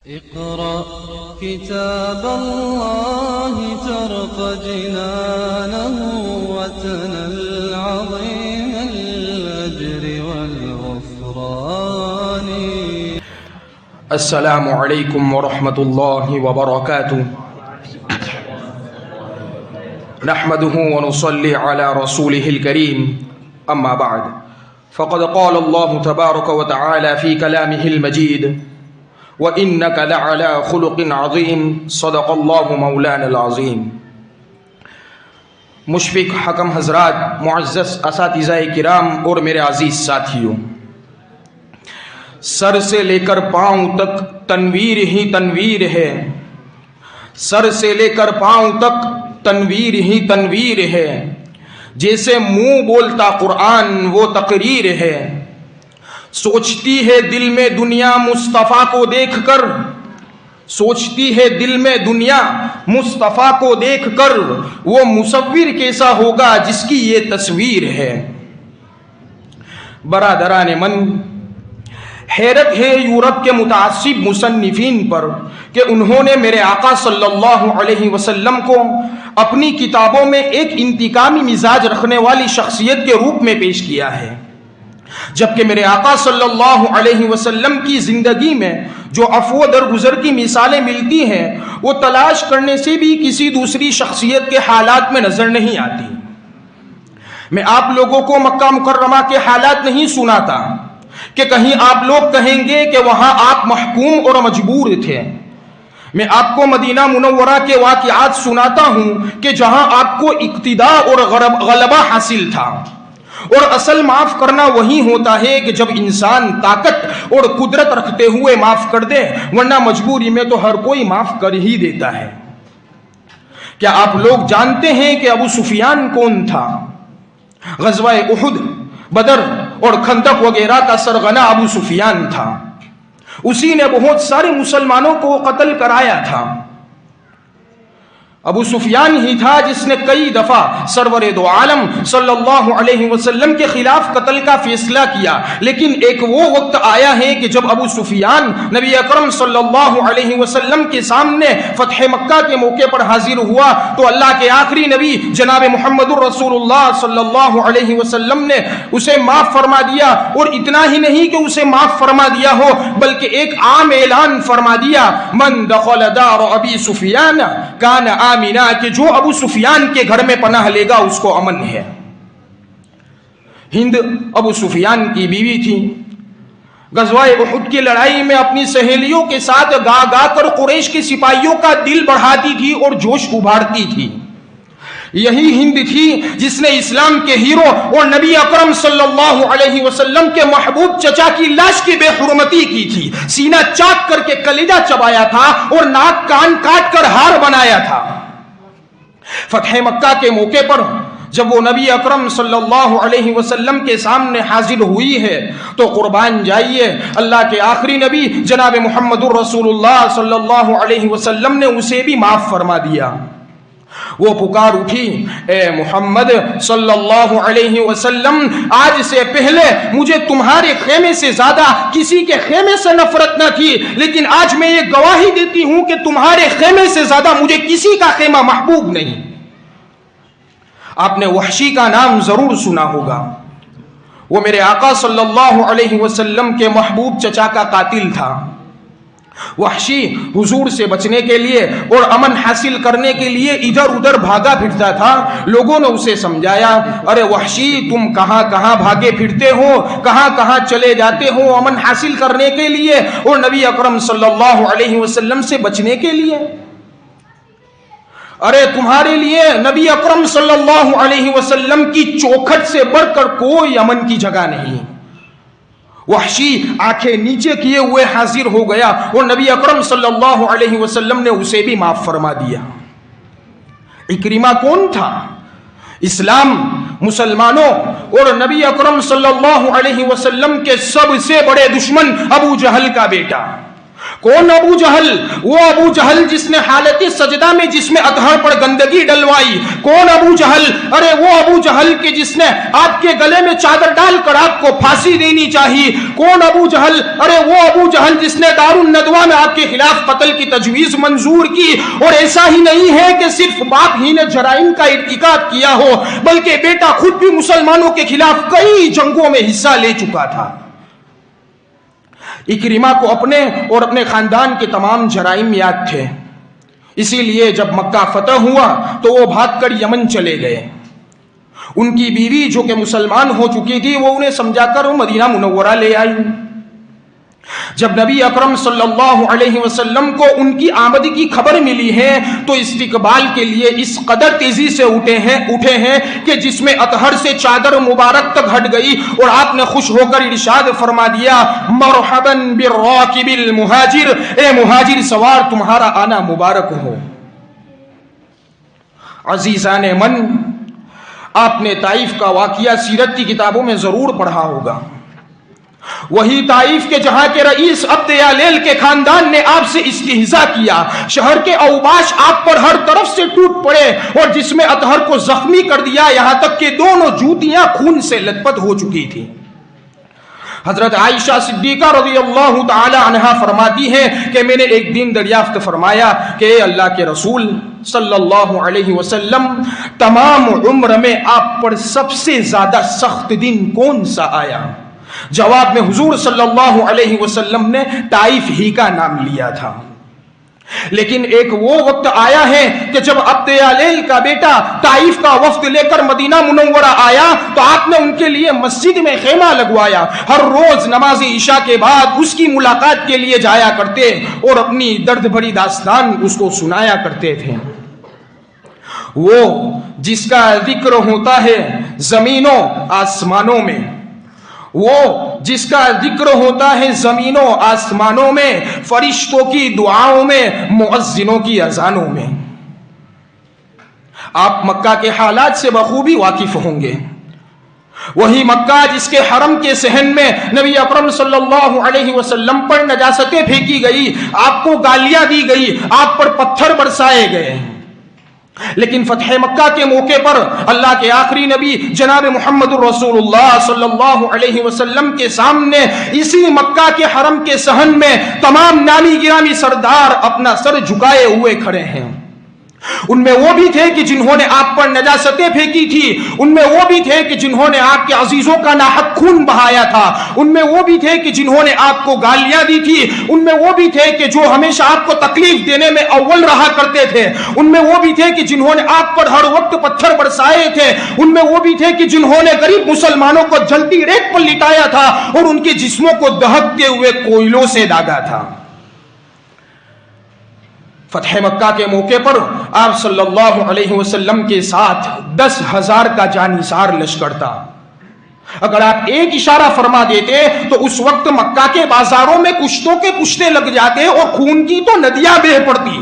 اقرأ كتاب الله ترق جنانه وتنل عظيم الأجر والغفران. السلام علیکم ورحمۃ اللہ وبرکاتہ. نحمده ونصلي على رسوله الكريم. اما بعد فقد قال الله تبارك وتعالى في كلامه المجيد: وَإِنَّكَ لَعَلَى خُلُقٍ عَظِيمٍ. صدق اللہ مولانا العظیم. مشفق حکم حضرات، معزز اساتذہ کرام اور میرے عزیز ساتھیوں، سر سے لے کر پاؤں تک تنویر ہی تنویر ہے. سر سے لے کر پاؤں تک تنویر ہی تنویر ہے. جیسے منہ بولتا قرآن وہ تقریر ہے. سوچتی ہے دل میں دنیا مصطفیٰ کو دیکھ کر، سوچتی ہے دل میں دنیا مصطفیٰ کو دیکھ کر، وہ مصور کیسا ہوگا جس کی یہ تصویر ہے. برادران من، حیرت ہے یورپ کے متعصب مصنفین پر کہ انہوں نے میرے آقا صلی اللہ علیہ وسلم کو اپنی کتابوں میں ایک انتقامی مزاج رکھنے والی شخصیت کے روپ میں پیش کیا ہے، جبکہ میرے آقا صلی اللہ علیہ وسلم کی زندگی میں جو عفو و درگزر کی مثالیں ملتی ہیں وہ تلاش کرنے سے بھی کسی دوسری شخصیت کے حالات میں نظر نہیں آتی. میں آپ لوگوں کو مکہ مکرمہ کے حالات نہیں سناتا کہ کہیں آپ لوگ کہیں گے کہ وہاں آپ محکوم اور مجبور تھے. میں آپ کو مدینہ منورہ کے واقعات سناتا ہوں کہ جہاں آپ کو اقتداء اور غلبہ حاصل تھا. اور اصل معاف کرنا وہی ہوتا ہے کہ جب انسان طاقت اور قدرت رکھتے ہوئے معاف کر دے، ورنہ مجبوری میں تو ہر کوئی معاف کر ہی دیتا ہے. کیا آپ لوگ جانتے ہیں کہ ابو سفیان کون تھا؟ غزوہ احد، بدر اور خندق وغیرہ کا سرغنہ ابو سفیان تھا. اسی نے بہت سارے مسلمانوں کو قتل کرایا تھا. ابو سفیان ہی تھا جس نے کئی دفعہ سرور دو عالم صلی اللہ علیہ وسلم کے خلاف قتل کا فیصلہ کیا. لیکن ایک وہ وقت آیا ہے کہ جب ابو سفیان نبی اکرم صلی اللہ علیہ وسلم کے سامنے فتح مکہ کے موقع پر حاضر ہوا تو اللہ کے آخری نبی جناب محمد الرسول اللہ صلی اللہ علیہ وسلم نے اسے معاف فرما دیا. اور اتنا ہی نہیں کہ اسے معاف فرما دیا ہو بلکہ ایک عام اعلان فرما دیا: من دخل دار ابی سفیان کان آمینہ، کہ جو ابو سفیان کے گھر میں پناہ لے گا اس کو امن ہے. ہند ابو سفیان کی بیوی تھی. غزوہ احد کی لڑائی میں اپنی سہیلیوں کے ساتھ گا گا کر قریش کے سپاہیوں کا دل بڑھاتی تھی اور جوش ابھارتی تھی. یہی ہند تھی جس نے اسلام کے ہیرو اور نبی اکرم صلی اللہ علیہ وسلم کے محبوب چچا کی لاش کی بے حرمتی کی تھی. سینہ چاک کر کے کلیجہ چبایا تھا اور ناک کان کاٹ کر ہار بنایا تھا. فتح مکہ کے موقع پر جب وہ نبی اکرم صلی اللہ علیہ وسلم کے سامنے حاضر ہوئی ہے تو قربان جائیے اللہ کے آخری نبی جناب محمد الرسول اللہ صلی اللہ علیہ وسلم نے اسے بھی معاف فرما دیا. وہ پکار اٹھی: اے محمد صلی اللہ علیہ وسلم، آج سے پہلے مجھے تمہارے خیمے سے زیادہ کسی کے خیمے سے نفرت نہ تھی، لیکن آج میں یہ گواہی دیتی ہوں کہ تمہارے خیمے سے زیادہ مجھے کسی کا خیمہ محبوب نہیں. آپ نے وحشی کا نام ضرور سنا ہوگا. وہ میرے آقا صلی اللہ علیہ وسلم کے محبوب چچا کا قاتل تھا. وحشی حضور سے بچنے کے لیے اور امن حاصل کرنے کے لیے ادھر ادھر بھاگا پھرتا تھا. لوگوں نے اسے سمجھایا: ارے وحشی، تم کہاں کہاں بھاگے پھرتے ہو، کہاں کہاں چلے جاتے ہو امن حاصل کرنے کے لیے اور نبی اکرم صلی اللہ علیہ وسلم سے بچنے کے لیے؟ ارے تمہارے لیے نبی اکرم صلی اللہ علیہ وسلم کی چوکھٹ سے بڑھ کر کوئی امن کی جگہ نہیں. وحشی آنکھیں نیچے کیے ہوئے حاضر ہو گیا اور نبی اکرم صلی اللہ علیہ وسلم نے اسے بھی معاف فرما دیا. اکرمہ کون تھا؟ اسلام، مسلمانوں اور نبی اکرم صلی اللہ علیہ وسلم کے سب سے بڑے دشمن ابو جہل کا بیٹا. کون ابو جہل؟ وہ ابو جہل جس نے حالت سجدہ میں جس میں اطہر پر گندگی ڈلوائی. کون ابو جہل؟ ارے وہ ابو جہل کے جس نے آپ کے گلے میں چادر ڈال کر آپ کو پھانسی دینی چاہیے. کون ابو جہل؟ ارے وہ ابو جہل جس نے دار الندوہ میں آپ کے خلاف قتل کی تجویز منظور کی. اور ایسا ہی نہیں ہے کہ صرف باپ ہی نے جرائم کا ارتکاب کیا ہو، بلکہ بیٹا خود بھی مسلمانوں کے خلاف کئی جنگوں میں حصہ لے چکا تھا. اکرمہ کو اپنے اور اپنے خاندان کے تمام جرائم یاد تھے، اسی لیے جب مکہ فتح ہوا تو وہ بھاگ کر یمن چلے گئے. ان کی بیوی جو کہ مسلمان ہو چکی تھی وہ انہیں سمجھا کر مدینہ منورہ لے آئی. جب نبی اکرم صلی اللہ علیہ وسلم کو ان کی آمد کی خبر ملی ہے تو استقبال کے لیے اس قدر تیزی سے اٹھے ہیں کہ جس میں اطہر سے چادر مبارک تک ہٹ گئی اور آپ نے خوش ہو کر ارشاد فرما دیا مرحبا بالراکب المہاجر، اے مہاجر سوار تمہارا آنا مبارک ہو. عزیزان من، آپ نے طائف کا واقعہ سیرت کی کتابوں میں ضرور پڑھا ہوگا. وہی طائف کے جہاں کے رئیس عبد یالیل کے خاندان نے آپ سے استہزاء کیا. شہر کے اوباش آپ پر ہر طرف سے ٹوٹ پڑے اور جس میں اطہر کو زخمی کر دیا، یہاں تک کہ دونوں جوتیاں خون سے لت پت ہو چکی تھی. حضرت عائشہ صدیقہ رضی اللہ تعالی عنہا فرماتی ہے کہ میں نے ایک دن دریافت فرمایا کہ اے اللہ کے رسول صلی اللہ علیہ وسلم، تمام عمر میں آپ پر سب سے زیادہ سخت دن کون سا آیا؟ جواب میں حضور صلی اللہ علیہ وسلم نے طائف ہی کا نام لیا تھا. لیکن ایک وہ وقت آیا ہے کہ جب عبد یالیل کا بیٹا طائف کا وفد لے کر مدینہ منورہ آیا تو آپ نے ان کے لیے مسجد میں خیمہ لگوایا. ہر روز نماز عشاء کے بعد اس کی ملاقات کے لیے جایا کرتے اور اپنی درد بھری داستان اس کو سنایا کرتے تھے. وہ جس کا ذکر ہوتا ہے زمینوں آسمانوں میں، وہ جس کا ذکر ہوتا ہے زمینوں آسمانوں میں، فرشتوں کی دعاؤں میں، مؤذنوں کی اذانوں میں. آپ مکہ کے حالات سے بخوبی واقف ہوں گے. وہی مکہ جس کے حرم کے صحن میں نبی اکرم صلی اللہ علیہ وسلم پر نجاستیں پھینکی گئی، آپ کو گالیاں دی گئی، آپ پر پتھر برسائے گئے. لیکن فتح مکہ کے موقع پر اللہ کے آخری نبی جناب محمد رسول اللہ صلی اللہ علیہ وسلم کے سامنے اسی مکہ کے حرم کے صحن میں تمام نامی گرامی سردار اپنا سر جھکائے ہوئے کھڑے ہیں. ان میں وہ بھی تھے کہ جنہوں نے آپ پر نجاستیں پھینکی تھی، ان میں وہ بھی تھے کہ جنہوں نے آپ کے عزیزوں کا ناحق خون بہایا تھا، ان میں وہ بھی تھے کہ جنہوں نے آپ کو گالیاں دی تھی، ان میں وہ بھی تھے کہ جو ہمیشہ آپ کو تکلیف دینے میں اول رہا کرتے تھے، ان میں وہ بھی تھے کہ جنہوں نے آپ پر ہر وقت پتھر برسائے تھے، ان میں وہ بھی تھے کہ جنہوں نے غریب مسلمانوں کو جلتی ریت پر لٹایا تھا اور ان کے جسموں کو دہکتے ہوئے کوئلوں سے داغا تھا. فتح مکہ کے موقع پر آپ صلی اللہ علیہ وسلم کے ساتھ 10,000 کا جانثار لشکر تھا. اگر آپ ایک اشارہ فرما دیتے تو اس وقت مکہ کے بازاروں میں کشتوں کے کشتے لگ جاتے اور خون کی تو ندیاں بہہ پڑتی.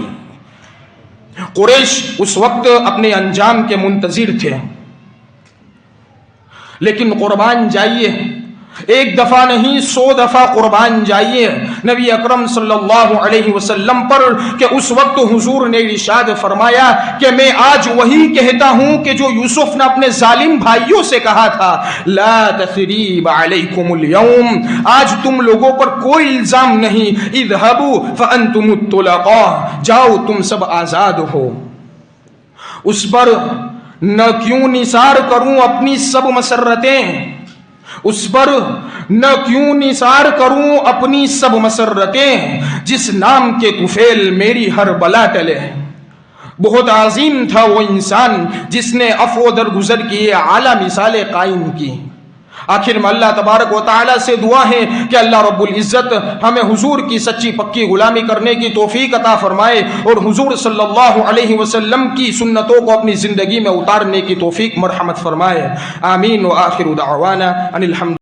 قریش اس وقت اپنے انجام کے منتظر تھے. لیکن قربان جائیے، ایک دفعہ نہیں 100 دفعہ قربان جائیے نبی اکرم صلی اللہ علیہ وسلم پر کہ اس وقت حضور نے ارشاد فرمایا کہ میں آج وہی کہتا ہوں کہ جو یوسف نے اپنے ظالم بھائیوں سے کہا تھا، لا تثریب علیکم اليوم، آج تم لوگوں پر کوئی الزام نہیں، اذهبوا فانتم الطلقاء، جاؤ تم سب آزاد ہو. اس پر نہ کیوں نثار کروں اپنی سب مسرتیں، اس پر نہ کیوں نثار کروں اپنی سب مسرتیں، جس نام کے طفیل میری ہر بلا ٹلے. بہت عظیم تھا وہ انسان جس نے عفو درگزر کی اعلیٰ مثالیں قائم کی. آخر میں اللہ تبارک و تعالیٰ سے دعا ہے کہ اللہ رب العزت ہمیں حضور کی سچی پکی غلامی کرنے کی توفیق عطا فرمائے اور حضور صلی اللہ علیہ وسلم کی سنتوں کو اپنی زندگی میں اتارنے کی توفیق مرحمت فرمائے. آمین. وآخر دعوانا ان الحمد